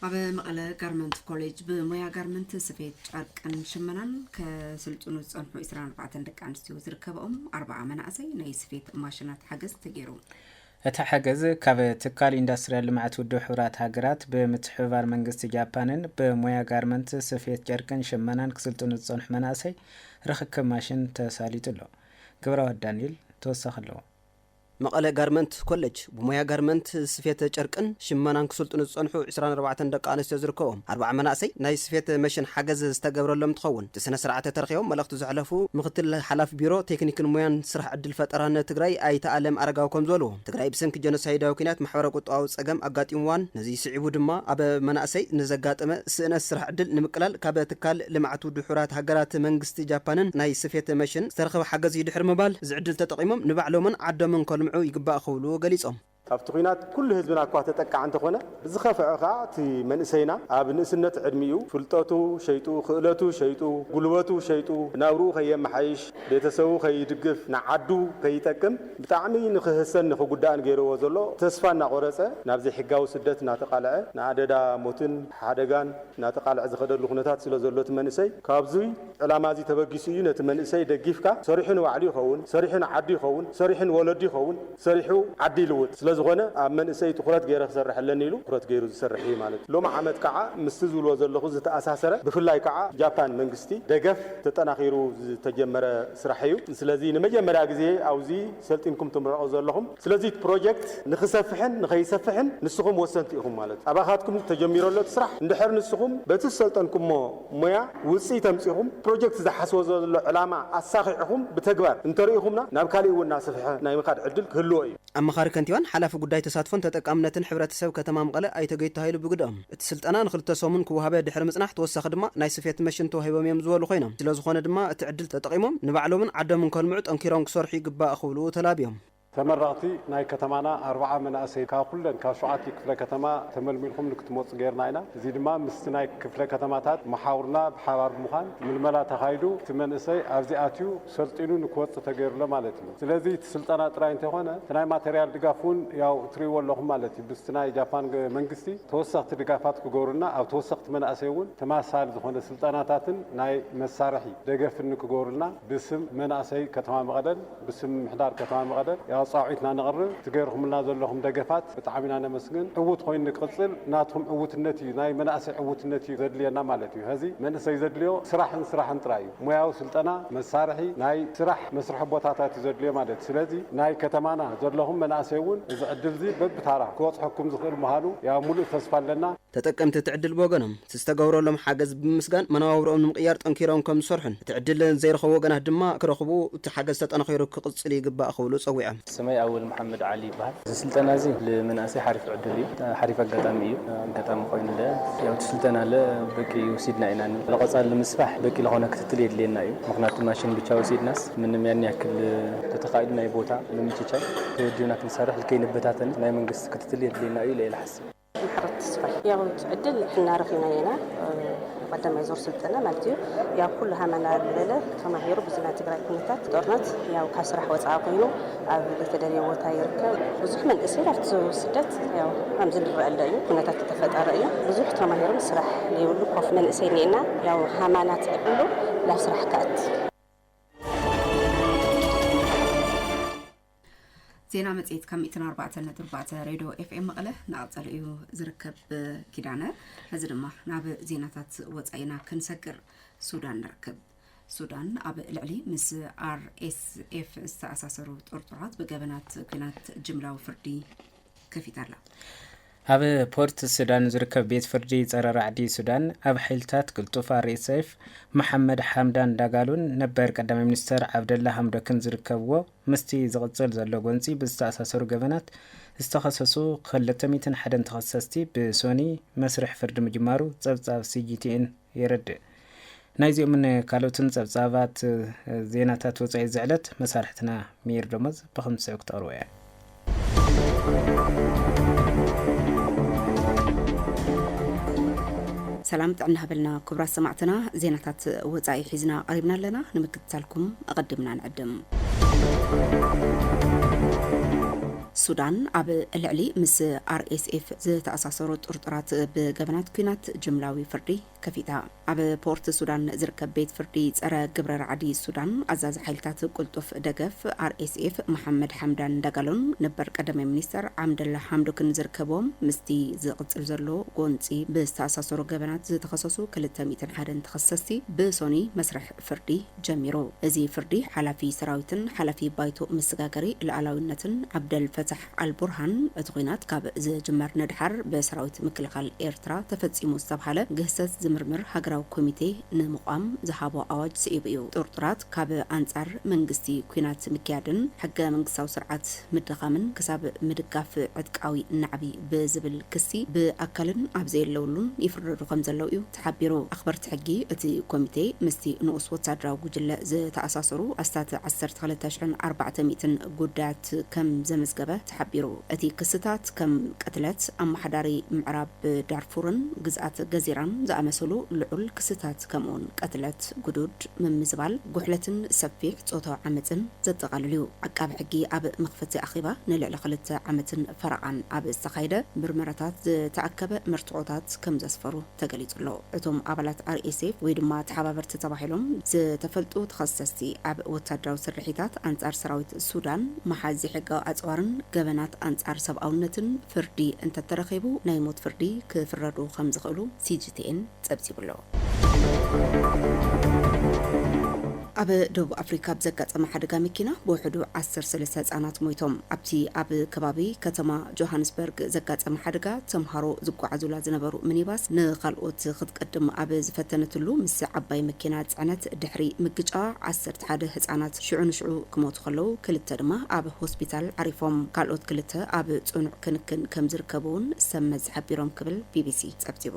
ኣብ መቐለ ጋርመንት ኮሌጅ ብሞያ ጋርመንት ስፌት ጨርቅን ሽመናን ከስልጡኑ ጸንሑ 24 ደቂ ኣንስትዮ ዝርከበኦም 40 መናእሰይ ናይ ስፌት ማሽናት ሓገዝ ተገይሩ እቲ ሓገዝ ካብ ትካል ኢንዱስትሪያል ልምዓት ውድብ ሕብራት ሃገራት ብምትሕብባር መንግስቲ ጃፓንን ብሞያ ጋርመንት ስፌት ጨርቅን ሽመናን ክስልጡኑ ዝጸንሑ መናእሰይ ርክክብ ማሽን ተሳሊጡሎ ግብራዊ ዳንኤል ተወሳኺ ኣለዎ መቐለ ጋርመንት ኮሌጅ ብሞያ ጋርመንት ስፌት ጨርቅን ሽመናን ክስልጡኑ ዝጸንሑ 24 ደቂ ኣንስትዮ ዝርከቦም 40 መናእሰይ ናይ ስፌት መሽን ሓገዝ ዝተገብረሎም እንትኸውን ስነ ስርዓት ተረኺቦም መልእኽቲ ዘሕለፉ ምክትል ሓላፊ ቢሮ ቴክኒክን ሞያን ስራሕ ዕድል ፈጠራን ትግራይ ኣይተኣለም ኣረጋው ከም ዝበልዎ ትግራይ ብሰንኪ ጀኖሳይዳዊ ኩናት ማሕበረ ቁጠባዊ ፀገም ኣጋጢምዋን ነዚ ስዒቡ ድማ ኣብ መናእሰይ ንዘጋጠመ ስእነት ስራሕ ዕድል ንምቅላል ካብ ትካል ልምዓት ውድብ ሕብራት ሃገራት መንግስቲ ጃፓንን ናይ ስፌት መሽን ዝተረኸበ ሓገዝ ይድሕር ምባል ዝዕድል ተጠቂሞም ንባዕሎምን ዓዶምን ከልምዑ ይግባእ ክብሉ ገሊጾም ኣብቲ ኩናት ኩሉ ህዝብና እኳ ተጠቃዕ እንተኾነ ብዝኸፍዐ ከዓ እቲ መንእሰይና ኣብ ንእስነት ዕድሚኡ ፍልጠቱ ሸይጡ ክእለቱ ሸይጡ ጉልበቱ ሸይጡ ናብርኡ ከየመሓይሽ ቤተሰቡ ከይድግፍ ንዓዱ ከይጠቅም ብጣዕሚ ንክህሰን ንክጉዳእን ገይርዎ ዘሎ ተስፋ እናቆረፀ ናብዚ ሕጋዊ ስደት እናተቃልዐ ንኣደዳ ሞትን ሓደጋን እናተቃልዐ ዝኸደሉ ኩነታት ስለ ዘሎ እቲ መንእሰይ ካብዚ ዕላማ እዚ ተበጊሱ እዩ ነቲ መንእሰይ ደጊፍካ ሰሪሑ ንባዕሉ ይኸውን ሰሪሑ ንዓዱ ይኸውን ሰሪሑ ንወለዱ ይኸውን ሰሪሑ ዓዲ ይልውጥ ዝኾነ ኣብ መንእሰይ ትኩረት ገይረ ክሰርሕ ኣለኒ ኢሉ ትኩረት ገይሩ ዝሰርሕ እዩ ማለት እዩ ሎማ ዓመት ከዓ ምስቲ ዝብልዎ ዘለኹ ዝተኣሳሰረ ብፍላይ ከዓ ጃፓን መንግስቲ ደገፍ ተጠናኺሩ ዝተጀመረ ስራሕ እዩ ስለዚ ንመጀመርያ ግዜ ኣብዚ ሰልጢንኩም ትምረቑ ዘለኹም ስለዚ ፕሮጀክት ንክሰፍሕን ንከይሰፍሕን ንስኹም ወሰንቲ ኢኹም ማለት እዩ ኣባኻትኩም ተጀሚረሎ ስራሕ እንድሕር ንስኹም በቲ ዝሰልጠንኩሞ ሞያ ውፅኢት ተምፂኹም ፕሮጀክት ዝሓስቦ ዘሎ ዕላማ ኣሳኺዕኹም ብተግባር እንተሪኢኹምና ናብ ካሊእ እውን እናሰፍሐ ናይ ምኻድ ዕድል ክህልዎ እዩ ኣመኻሪ ከንቲባን ሓላፊ ጉዳይ ተሳትፎን ተጠቃምነትን ሕብረተሰብ ከተማ መቐለ ኣይተገይቱ ተባሂሉ ብግድኦም እቲ ስልጠና ንክልተ ሰሙን ክወሃበ ድሕሪ ምጽናሕ ተወሳኺ ድማ ናይ ስፌት መሽን ተዋሂቦም እዮም ዝበሉ ኮይኖም ስለዝኾነ ድማ እቲ ዕድል ተጠቂሞም ንባዕሎምን ዓዶምን ከልምዑ ጠንኪሮም ክሰርሑ ይግባእ ክብሉ ተላብዮም ተመረቕቲ ናይ ከተማና 40 መናእሰይ ካብ ኩለን ካብ 7 ክፍለ ከተማ ተመልሚልኩም ንክትመፁ ጌርና ኢና እዚ ድማ ምስቲ ናይ ክፍለ ከተማታት መሓውርና ብሓባር ብምዃን ምልመላ ተኻይዱ እቲ መንእሰይ ኣብዚ ኣትዩ ሰልጢኑ ንክወፅእ ተገይሩሎ ማለት እዩ ስለዚ እቲ ስልጠና ጥራይ እንተይኮነ እቲ ናይ ማቴርያል ድጋፍ እውን ያው ትሪእዎ ኣለኹም ማለት እዩ ብስቲ ናይ ጃፓን መንግስቲ ተወሰኽቲ ድጋፋት ክገብሩና ኣብ ተወሰኽቲ መናእሰይ እውን ተማሳሊ ዝኾነ ስልጠናታትን ናይ መሳርሒ ደገፍን ክገብሩልና ብስም መናእሰይ ከተማ መቐለን ብስም ምሕዳር ከተማ መቐለን ጻዕይትና ንቕርብ ትገይርኹምና ዘለኹም ደገፋት ብጣዕሚ ኢና ነመስግን ዕውት ኮይኑ ንቅፅል ናትኩም ዕውትነት እዩ ናይ መናእሰይ ዕውትነት እዩ ዘድልየና ማለት እዩ ሕዚ መንእሰይ ዘድልዮ ስራሕን ጥራይ እዩ ሙያዊ ስልጠና መሳርሒ ናይ ስራሕ መስርሒ ቦታታት እዩ ዘድልዮ ማለት እዩ ስለዚ ናይ ከተማና ዘለኹም መናእሰይ እውን እዚ ዕድል እዚ በብታራ ክወፅሐኩም ዝኽእል ምዃኑ ያው ሙሉእ ተስፋ ኣለና ተጠቀምቲ እቲ ዕድል ብወገኖም ዝተገብረሎም ሓገዝ ብምስጋን መነባብሮኦም ንምቕያር ጠንኪሮም ከም ዝሰርሑን እቲ ዕድል ዘይረኸቡ ወገናት ድማ ክረኽቡ እቲ ሓገዝ ተጠናኺሩ ክቕፅል ይግባእ ክብሉ ፀዊዖም سمي أول محمد علي بحر سلطنا زي لمناسي حرف عدلي حرف قدامي قدام قوين له يوم سلطنا له بكي وسيدنا إنان لقصال المسبح بكي لهونا كتتليد لنا مقنات ماشين بتشاو سيد ناس من يعني أكل تتقاعدنا يبوتا من مشيشاي تودينا كنسرح لكي نبتاتن ناي منقص كتتليد لنا إلى الحس حرت سفر يا عدل احنا رخينا هنا قدام يزور سلطنة مالتيو يا كلها من الليلة كما هيرو بزنا تقرأ كنتات دورنت يا وكسرح وصعقينه عبد التدري وتايرك بزح من الأسئلة في سدت يا همزل الرأي كنتات تفت رأيه بزح كما هيرو مسرح ليقولوا خوف من الأسئلة يا همانات قبله لا سرح كات زينا متيت كم 204.4 راديو اف ام مقله نعطل ايو زركب كيدانا هزدما ناب زيناتات وصاينا كنسكر سودان نركب سودان اب العلي مس ار اس اف استاساسرو طرطرات بجبنات كنات جمله وفردي كفيتالا ኣብ ፖርት ሱዳን ዝርከብ ቤት ፍርዲ ጸረ ራዕዲ ሱዳን ኣብ ሓይልታት ቅልጡፍ RSF መሐመድ ሐምዳን ዳጋሉን ነበር ቀዳማይ ሚኒስተር ዓብደላ ሐምዶክን ዝርከብዎ ምስቲ ዝቕጽል ዘሎ ጎንፂ ብዝተኣሳሰሩ ገበናት ዝተኸሰሱ 201 ተኸሰስቲ ብሶኒ መስርሕ ፍርዲ ምጅማሩ ጸብጻብ CGTN የረድእ ናይዚኦምን ካልኦትን ጸብጻባት ዜናታት ወጻኢ ዝዕለት መሳርሕትና ሚር ደሞዝ ብኸምሰ ክተቕርቡ እያ سلام تعنا هبلنا كبرى سمعتنا زينتات وصاي حزنا قريبنا لنا نمكتسالكم اقدمنا نعدم سودان اب العلي مس RSF زتاساسرو طرطرات بجبنات كينات جملاوي فردي كفيتا اب بورت سودان زركب بيت فردي صره جبر رعدي سودان عزاز حيلتات قلطف دغف RSF محمد حمدان دغالون نبر قدم منستر عبدالله حمدوكن زركبوم مستي زقصل زلو غونصي بستاساسرو جبنات زتخصصو 201 تخصصتي بسوني مسرح فردي جميرو ازي فردي حلفي سراويتن حلفي بايتو مسغاغري العلاوينتن عبدال فتح البرهان اتغينات كاب زجمر ندحر بسراويت مكلخال ايرترا تفصيمو استبحاله جهسس زمرمر هاغراو كوميتي نمقام زحابو اواج سيبيو طرطرات كاب انصار منغستي كوينات مكيادن حق منغساو سرعات مدخامن كساب مدقاف عدقاوي نعبي بزبل كسي باكلن ابزي لولون يفررو خمزلو يو تحبيرو اخبرت حقي اتي كوميتي مستي نوس وتادراو جله ز تاساسرو استات 13400 غدات كم زمزغبه تحبيرو اتي كستات كم قتلت ام حداري معراب دارفورن غزات جزيران زامسلو لعل كستات كمون قتلت غدود ممزبال غحلتن سفيح صوتو عمتن زتقالليو عقاب حقي اب مخفتي اخيبه نلعل خلت عمتن فرعان اب استخايده برمرتات تاكب مرتعوتات كم زسفرو تغليطلو اتوم ابلات RSF ويدما تحابرت تباحلهم زتفلطو تخصصتي اب وتادراو سرحيتات انصار سراويت السودان محازي حقا اصوارن جبنات انصار سباونتن فردي انت ترخيبو نايموت فردي كفردو خمس خلو CGTN صبصيبلو اب دوب افريكا بزقات محدغا مكينا بوحدو 13 ህጻናት ሞይቶም ኣብቲ ኣብ ከባቢ ከተማ ጆሃንስበርግ ዘጋጸ محدغا ተምሃሮ ዝጓዓዙላ ዝነበሩ ሚኒባስ ንኻልኦት ክትቀድም ኣብ ዝፈተነትሉ ምስ ዓባይ መኪና ጽዕነት ድሕሪ ምግጫ 11 ህጻናት ሽዑንሽዑ ክሞቱ ከለው ክልተ ድማ ኣብ ሆስፒታል ዓሪፎም ካልኦት ክልተ ኣብ ጽኑዕ ክንክን ከም ዝርከቡን ሰመዝ ሓቢሮም ክብል BBC ጸብጺቡ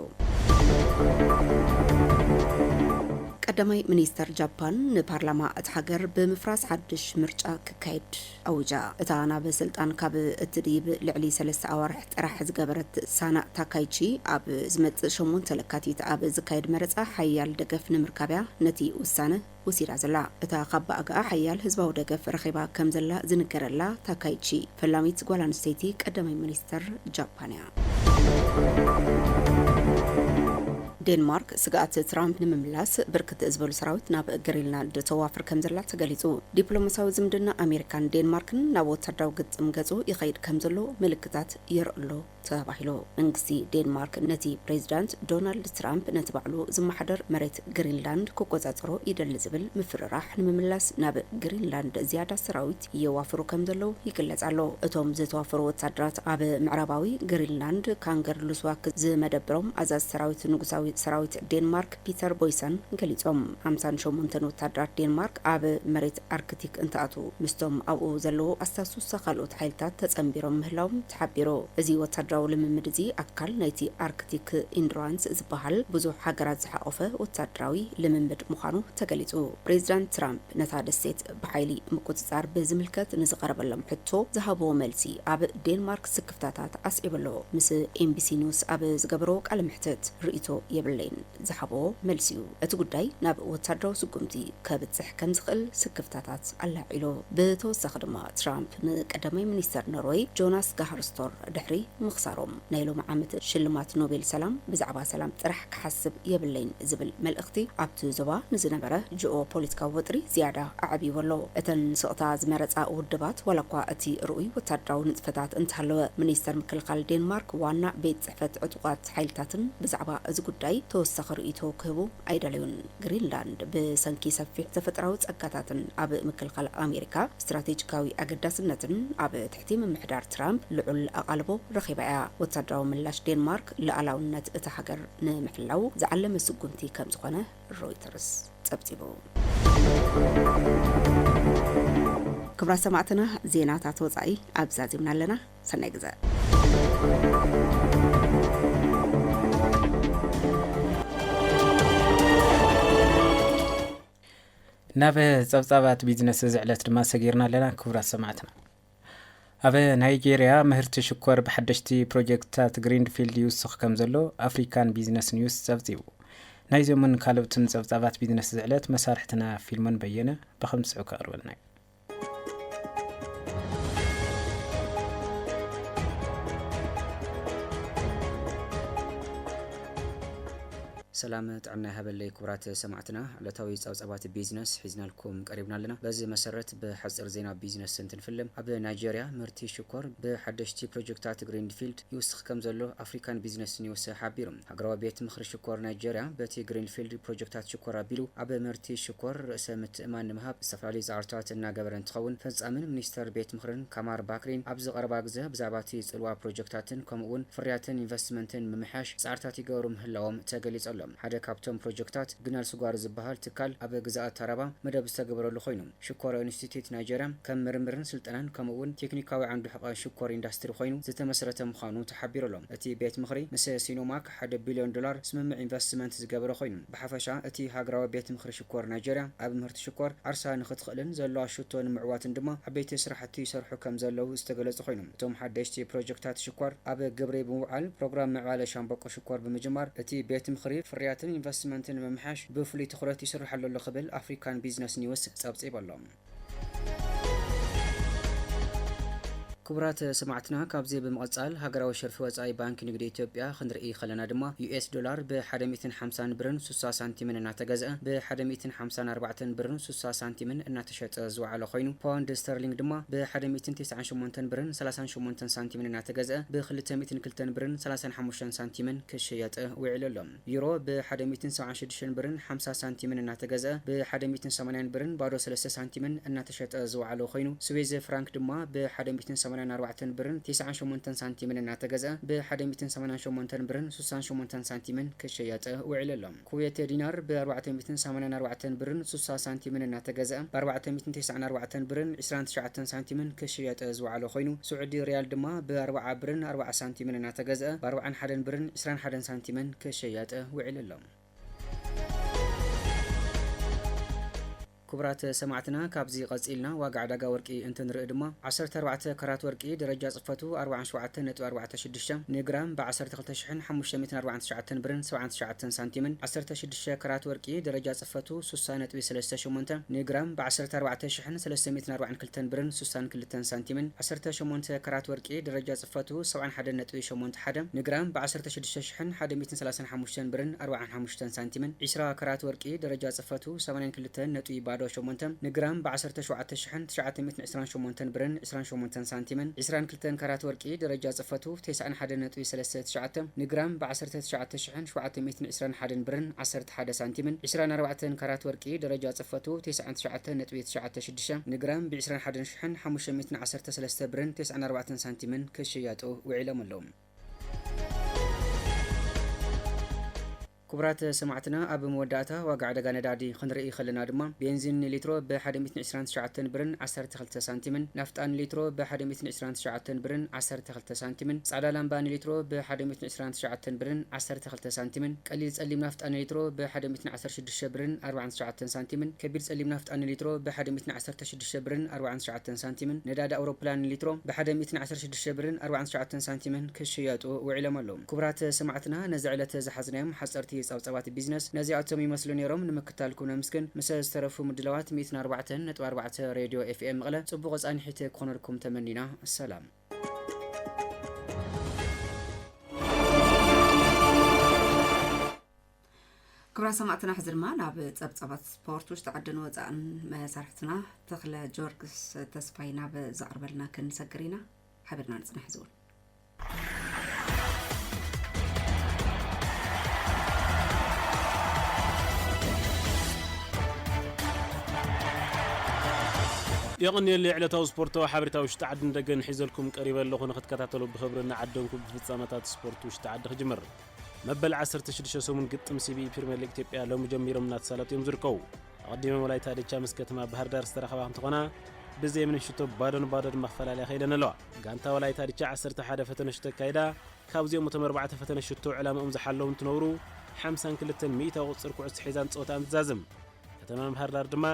ቀዳማይ ሚኒስተር ጃፓን ንፓርላማ እትሃገር በመፍራስ ሓድሽ ምርጫ ክካይድ ኣውጃ እታ ናብ ስልጣን ካብ እትድይብ ልዕሊ 3 ኣዋርሕ ጥራሕ ዝገበረት ሳና ታካይቺ ኣብ ዝመጽእ 8 ለካቲት ኣብ ዝካይድ መረጻ ሓያል ደገፍ ንምርካብያ ነቲ ውሳነ ወሲራ ዘላ እታ ኻባኣጋ ሓያል ህዝባዊ ደገፍ ረኺባ ከም ዘላ ዝንገረላ ታካይቺ ፈላሚት ጓላንስተይቲ ቀዳማይ ሚኒስተር ጃፓንያ ዴንማርክ ስጋት ትራምፕ ንምምላስ ብርክት ዝብሉ ሰራዊት ናብ ግሪንላንድ ተዋፍር ከም ዘላ ተገሊጹ ዲፕሎማሲያዊ ዝምድና ኣሜሪካን ዴንማርክን ናብ ወታደራዊ ግጥም ገጹ ይኸይድ ከም ዘሎ ምልክታት ይርአሎ ተባሂሉ መንግስቲ ዴንማርክ ነቲ ፕሬዝዳንት ዶናልድ ትራምፕ ነቲ ባዕሉ ዝመሓደር መሬት ግሪንላንድ ክቆጻጸሮ ይደሊ ዝብል ምፍርራሕ ንምምላስ ናብ ግሪንላንድ ዝያዳ ሰራዊት ይዋፍሩ ከም ዘለው ይግለጽ ኣሎ እቶም ዝተዋፈሩ ወታደራት ኣብ ምዕራባዊ ግሪንላንድ ካንገር ሉስዋክ ዝመደብሮም ኣዛዝ ሰራዊት ንጉሳዊ ሰራዊት ዴንማርክ ፒተር ቦይሰን ገሊጾም 58 ወታደራት ዴንማርክ ኣብ መሬት አርክቲክ እንታቱ ምስቶም ኣብኡ ዘለዎ ኣስተሱስ ካልኦት ሓይልታት ተጸምቢሮም ምህላዎም ተሓቢሮ እዚ ወታደራዊ ልምምድ እዚ ኣካል ናይቲ አርክቲክ ኢንዱራንስ ዝበሃል ብዙሕ ሃገራት ዝሓቆፈ ወታደራዊ ልምምድ ምዃኑ ተገሊጹ ፕሬዚዳንት ትራምፕ ነታ ደሴት ብሓይሊ ምቁጽጻር ብዝምልከት ንዝቀረበሎም ሕቶ ዝሃቦ መልሲ ኣብ ዴንማርክ ስክፍታታት ኣስዒበሎ ምስ ኤምቢሲ ኒውስ ኣብ ዝገበሮ ቃለ ምሕተት ርእይቶ የብለይን ዝሃቦ መልሲዩ እቲ ጉዳይ ናብ ወታደራዊ ስጉምቲ ከብጽሕ ከም ዝኽእል ስክፍታታት ኣላዒሎ ብተወሳኺ ድማ ትራምፕ ንቀዳማይ ሚኒስተር ኖርዌይ ጆናስ ጋሃርስቶር ድሕሪ ምኽሳሮም ናይ ሎሚ ዓመት ሽልማት ኖቤል ሰላም ብዛዕባ ሰላም ጥራሕ ክሓስብ የብለይን ዝብል መልእኽቲ ኣብቲ ዞባ ንዝነበረ ጂኦ ፖለቲካዊ ወጥሪ ዝያዳ ኣዕቢበሎ እተን ስቕታ ዝመረፃ ውድባት ዋላኳ እቲ ርኡይ ወታደራዊ ንጥፈታት እንተሃለወ ሚኒስተር ምክልኻል ዴንማርክ ዋና ቤት ጽሕፈት ዕጡቃት ሓይልታትን ብዛዕባ እዚ ጉዳይ ተወሳኺ ርእይቶ ክህቡ ኣይደለዩን ግሪንላንድ ብሰንኪ ሰፊሕ ተፈጥራዊ ጸጋታትን ኣብ ምክልኻል ኣሜሪካ ስትራቴጂካዊ ኣገዳስነትን ኣብ ትሕቲ ምምሕዳር ትራምፕ ልዑል ኣቓልቦ ረኺባ እያ ወታደራዊ ምላሽ ዴንማርክ ልኣላውነት እታ ሃገር ንምሕላው ዝዓለመ ስጉምቲ ከም ዝኾነ ሮይተርስ ጸብጺቡ ክብራ ሰማዕትና ዜናታት ወጻኢ ኣብዛዚምና ኣለና ሰናይ ግዜ ናብ ጸብጻባት ቢዝነስ ዝዕለት ድማ ሰጊርና ኣለና ክብራ ሰማዕትና ኣብ ናይጄሪያ ምህርቲ ሽኮር ብሓደሽቲ ፕሮጀክትታት ግሪንፊልድ ይውስኽ ከም ዘሎ ኣፍሪካን ቢዝነስ ኒውስ ጸብጺቡ ናይዞምን ካልኦትን ጸብጻባት ቢዝነስ ዝዕለት መሳርሕትና ፊልሞን በየነ ብኸምስዑ ከቕርበልና እዩ ሰላም ጥዕና ሃበለይ ክብራት ሰማዕትና ዕለታዊ ጸብጻባት ቢዝነስ ሒዝናልኩም ቀሪብና ኣለና በዚ መሰረት ብሓጽር ዜና ቢዝነስ እንትንፍልም ኣብ ናይጄሪያ ምህርቲ ሽኮር ብሓደሽቲ ፕሮጀክታት ግሪንፊልድ ይውስኽ ከም ዘሎ ኣፍሪካን ቢዝነስ ኒውስ ሓቢሩ ሃገራዊ ቤት ምኽሪ ሽኮር ናይጄሪያ በቲ ግሪንፊልድ ፕሮጀክታት ሽኮር ኣቢሉ ኣብ ምህርቲ ሽኮር ርእሰ ምትእማን ንምሃብ ዝተፈላለዩ ጻዕርታት እናገበረ እንትኸውን ፈጻምን ሚኒስተር ቤት ምኽርን ካማር ባክሪን ኣብ ዝቐረባ ግዜ ብዛዕባ እቲ ጽልዋ ፕሮጀክታትን ከምኡ'ውን ፍርያትን ኢንቨስትመንትን ምምሓሽ ጻዕርታት ይገብሩ ምህላዎም ተገሊጸሎም ሓደ ካብቶም ፕሮጀክታት ግናል ስጓር ዝበሃል ትካል ኣብ ግዛኣት ተረባ መደብ ዝተገበረሉ ኮይኑ ሽኮር ኢንስቲትዩት ናይጄሪያ ከም ምርምርን ስልጠናን ከምኡ'ውን ቴክኒካዊ ዓንዱ ሕቐ ሽኮር ኢንዳስትሪ ኮይኑ ዝተመስረተ ምዃኑ ተሓቢሩሎም እቲ ቤት ምኽሪ ምስ ሲኖማክ $1 ቢልዮን ስምምዕ ኢንቨስትመንት ዝገበረ ኮይኑ ብሓፈሻ እቲ ሃገራዊ ቤት ምኽሪ ሽኮር ናይጄሪያ ኣብ ምህርቲ ሽኮር ዓርሳ ንኽትኽእልን ዘለዋ ሽቶ ንምዕዋትን ድማ ዓበይቲ ስራሕቲ ይሰርሑ ከም ዘለው ዝተገለጹ ኮይኑ እቶም ሓደሽቲ ፕሮጀክታት ሽኮር ኣብ ግብሪ ብምውዓል ፕሮግራም ምዕባለ ሻምበቆ ሽኮር ብምጅማር እቲ ቤት ምኽሪ ፍርያትን ኢንቨስትመንትን ምምሓሽ ብፍሉይ ትኹረት ይስርሓሉ ኣሎ ክብል ኣፍሪካን ቢዝነስ ኒውስ ጸብጺበሎም ክቡራት ሰማዕትና ካብዚ ብምቕጻል ሃገራዊ ሸርፊ ወጻኢ ባንኪ ንግዲ ኢትዮጵያ ክንርኢ ከለና ድማ ዩኤስ ዶላር ብ150 ብርን 60 ሳንቲምን እናተገዝአ ብ154 ብርን 60 ሳንቲምን እናተሸጠ ዝወዓለ ኮይኑ ፓውንድ ስተርሊንግ ድማ ብ198 ብርን 38 ሳንቲምን እናተገዝአ ብ202 ብርን 35 ሳንቲምን ክሽየጥ ውዒሉ ኣሎ ዩሮ ብ176 ብርን 50 ሳንቲምን እናተገዝአ ብ180 ብርን ባዶ 3 ሳንቲምን እናተሸጠ ዝወዓለ ኮይኑ ስዊዝ ፍራንክ ድማ ብ184 ብርን 98 ሳንቲምን እናተገዝአ ብ188 ብርን 68 ሳንቲምን ክሽየጥ ውዒሉ ኣሎ ኩዌት ዲናር ብ484 ብርን 60 ሳንቲምን እናተገዝአ ብ494 ብርን 29 ሳንቲምን ክሽየጥ ዝወዓለ ኮይኑ ስዑዲ ሪያል ድማ ብ40 ብርን 40 ሳንቲምን እናተገዝአ ብ41 ብርን 21 ሳንቲምን ክሽየጥ ውዒሉ ኣሎ ክቡራት ሰማዕትና ካብዚ ቀጺልና ዋጋ ዕዳጋ ወርቂ እንትንርኢ ድማ 14 ካራት ወርቂ ደረጃ ጽፈቱ 47.46 ንግራም ብ12549 ብርን 79 ሳንቲምን 16 ካራት ወርቂ ደረጃ ጽፈቱ 60.38 ንግራም ብ14342 ብርን 62 ሳንቲምን 18 ካራት ወርቂ ደረጃ ጽፈቱ 71.81 ንግራም ብ16135 ብርን 45 ሳንቲምን 20 ካራት ወርቂ ደረጃ ጽፈቱ 82 8 ንግራም ብ17928 ብርን 28 ሳንቲምን 22 ካራት ወርቂ ደረጃ ጽፈቱ 91.39 ንግራም ብ19721 ብርን 11 ሳንቲምን 24 ካራት ወርቂ ደረጃ ጽፈቱ 99.96 ንግራም ብ21513 ብርን 94 ሳንቲምን ክሽየጡ ውዒሎም ኣለዉ كبرات سمعتنا أب مودعتها وقع دقا ندادي خنرئي خلنا دما بنزين لترو ب1.29 برن 12 سنتيمن نفطان لترو ب1.29 برن 12 سنتيمن صعدا لامبان لترو ب1.29 برن 12 سنتيمن قليل صليم نفطان لترو ب1.16 برن 49 سنتيمن كبير صليم نفطان لترو ب1.16 برن 49 سنتيمن نداد أوروبلان لترو ب1.16 برن 49 سنتيمن كشياتو وعلمالهم كبرات سمعتنا نزعلت زحزناهم حصرتي صوصوات بيزنس نزيعتهم يمثلوا نيروم نمكتالكم مسكن مسا استرفوا مدلوات 104.4 راديو اف ام مغلا صبغ صاني حيت كونركم تمنينا السلام كبرى سمعتنا حزر ما ناب صبصبات سبورت وش تعدن وزان مسارحتنا تخل جورجس تسفاينا بزعربلنا كنسكرينا حبرنا نصنح زول يغني اللي على سبورت وحبرته وش تعدن دقن حيزلكم قريبا لو خن كتكاتلوا بخبرنا عدنكم بفصامات سبورت وش تعد خجمر مبل 16 سومن قطم سي بي بريمير ليج ኢትዮጵያ ለመጀመሪያው ምናት ሳላቶም ዝርከው አቀዲመ ወላይታ ዲቻ መስከተማ ባህር ዳር ዝተረኸባ እንትኾና በዚህ ምንሽቶ ባደን መፈላልያ ኸይለነለዋ ጋንታ ወላይታ ዲቻ 11 ፈተነሽቶ ካይዳ ካብዚኦም 4 ፈተነሽቶ ዕላማኦም ዝሓለውን ትነብሩ 52 ሚታ ቁጽር ኩዕስ ሒዛን ጾታን ትዛዝም ከተማ ባህር ዳር ድማ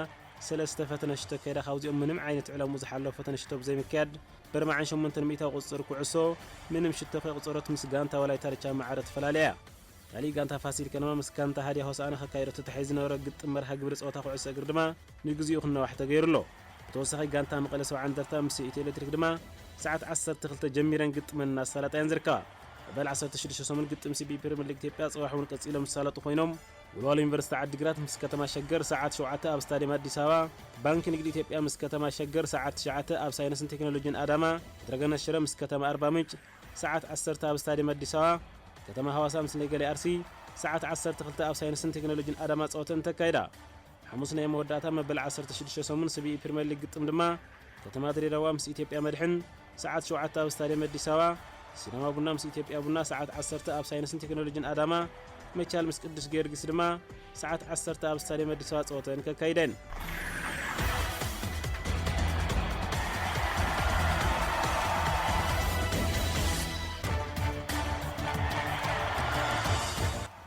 ሰለስተ ፈተነሽቶ ካይዳ ካብዚኦም ምንም ዓይነት ዕላሙ ዝሓለው ፈተነሽቶ በዘይ ምክያድ برمعن 800 قصر كعسو منم شتة قصرت مسجانتا ولا يترجع معرض فلاليا علي جانتا فاسيل كنا مسكانتا هذه هوسانة خكايرة تحيزنا ورقت مرها قبرس أو تاخو عسى قردما نجزيه خنا واحد غير له توصل جانتا مقلس وعندرتا مسي إتيلتريك دما ساعة 10 تخلت جميرا قط من الناس صلاة ينزركا بل 10 تشريش سومن قط مسي بي بريمير ليج إثيوبيا صواحون كتسيلة مسالة خوينهم والوالي يونيفرسيتي عدقرات مسكتما شجر ساعات شوعته أب ستاديوم أديس أبابا بنك نقد إثيوبيا مسكتما شجر ساعات شعته أب ساينس تكنولوجيا أداما درجنا الشرا مسكتما 4 ساعات 10 أب ستاديوم أديس أبابا كتما هواسا مسنيجالي أرسي ساعات 10 تخلت أب ساينس تكنولوجيا أداما صوتن تكايدا حمصنا يوم وداتا مبل 10 تشدش سومن سبي بريمير ليج قطم دما كتما دري روامس إثيوبيا مدحن ساعات شوعته أب ستاديوم أديس أبابا سينما بونا مس إثيوبيا بونا ساعات 10 أب ساينس تكنولوجيا أداما ميشال مسقدس جيرجس دما ساعات 10 أب ستاديوم أديس أبابا صوتن ككايدن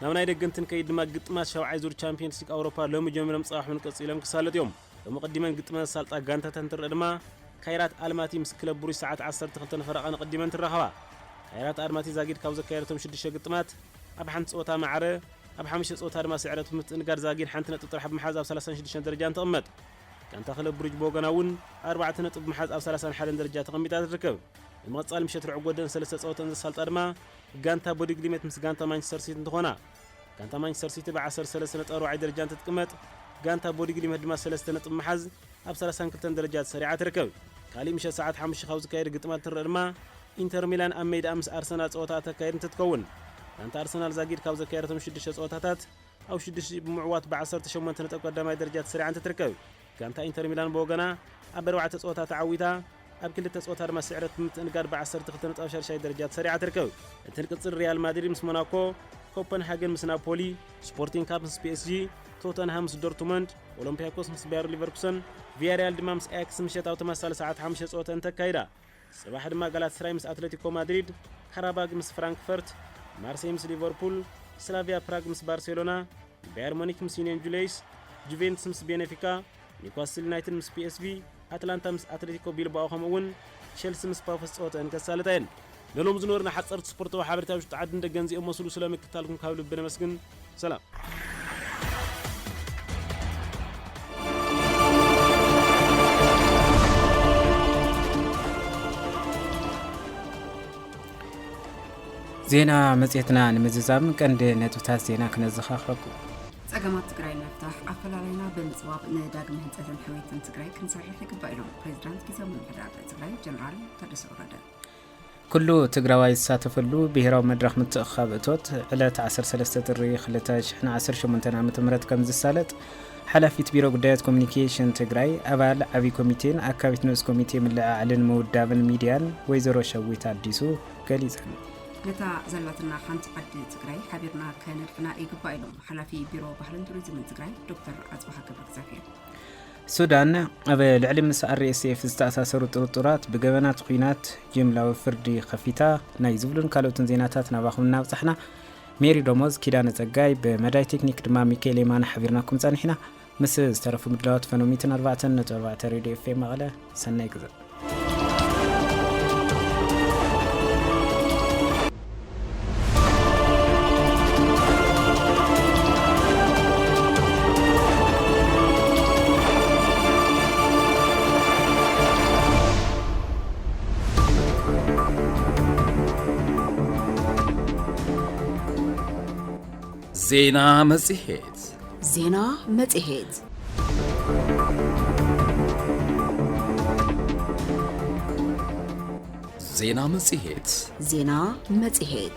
نمنا يدقنتن كيد ما قطمات شوعي زور تشامبيونز ليج أوروبا لو مجمرم صاح من قصيلهم كسالت يوم ومقدما قطمات سالطة غانتا تنتر دما خيرات ألماتي مسكلب بوري ساعات 10 تخلتن فرقان قدما ترخوا خيرات ألماتي زاغيد كاوزا كايرتهم شدش قطمات أب حنت صوتها معره أب حمش صوتها دما سعرتهم متنقار زاغيد حنت نطرح بمحاز أب 36 درجة تقمت كان تخلب برج بوغناون 4 نطب محاز أب 31 درجة تقميتات تركب المقصال مشات رعودن 3 صوتن سالطة دما غانتا بودي جليمت مس غانتا مانشستر سيتي انتخونا غانتا مانشستر سيتي ب 10 3 درجة تتقمت غانتا بودي جليمت دما 3 نطب محاز أب 32 درجة سريعة تركب كالي مشى ساعات 5 خوز كاير قطمات ترما انتر ميلان اميد امس ارسنال صوتات كايرن تتكون انت ارسنال زاغيد كاوزا كايرتم 6 صوتات او 6 بمعوات ب 18 نطب قدامي درجات سريعة تركب كانت انتر ميلان بوغنا اب 4 صوتات عويتا اب كل تصوتات ما سعرت متنقار ب 10 تخطنط شي درجات سريعة تركب انت القصر ريال مدريد مس موناكو كوبنهاجن مس نابولي سبورتينغ كاب مس بي اس جي توتنهام مس دورتموند اولمبياكوس مس باير ليفركوسن فياريال دمامس اكس مشيت او تمثل ساعات 5 صوتن تكايدا صباح دما غلات سراي مس اتلتيكو مدريد كاراباغ مس فرانكفورت مارسيل مس ليفربول سلافيا براغ مس بارسلونا باير مونيك مس يونين جوليس جوفنتس مس بينفيكا نيوكاسل يونايتد مس بي اس في اتلانتا مس اتلتيكو بيلباو خمون تشيلسي مس بافس صوتن كسالتين لهم زنورنا حصرت سبورت وحبرتاو تعد እንደ ገንዘብ መስሉ ስለምክታልኩም ካብ ልብነ መስግን ሰላም زينا مزيتنا نمززام كند نتوتات زينا كنزخاخركم ጸገማት ትግራይ ነፍታህ አፈላላይና በምጽዋብ ነዳግም ህንጸትን ሕወይትን ትግራይ ክንሰርሕ ይግባኢሎም ፕሬዝዳንት ጊዜያዊ ምምሕዳር ትግራይ ጀነራል ታደሰ ወረደ كل تግራዋይ ይሳተፈሉ ብሔራዊ መድረኽ ምትእኻብ እቶት ዕለት 13 ጥሪ 2018 ዓመተ ምህረት ከም ዝሳለጥ ሓላፊት ቢሮ ጉዳያት ኮሙኒኬሽን ትግራይ አባል ዓቢ ኮሚቴን አካቢት ንኡስ ኮሚቴ ምልዓልን መውዳብን ሚድያን ወይዘሮ ሸዊት አዲሱ ገሊጸን نتا زلاتنا خانت عد تقرأي حبيرنا كانت فنائي قبائلهم حلافي بيرو بحرين توريزم تقرأي دكتور أصبح كبرك زافير السودان العلم مسار رئيسي في استأساسر طرطرات بجبنات خينات جملة وفردي خفيتا نايزولن كالو تنزيناتات نباخمنا وصحنا ميري دوموز كيدان زقاي بمداي تكنيك دما ميكيلي مانا حبيرناكم صانحنا مسز ترفو مدلوات فنوميتن 4 راديو اف ام مغلا سناي كذا زينا مزيهد زينا مزيهد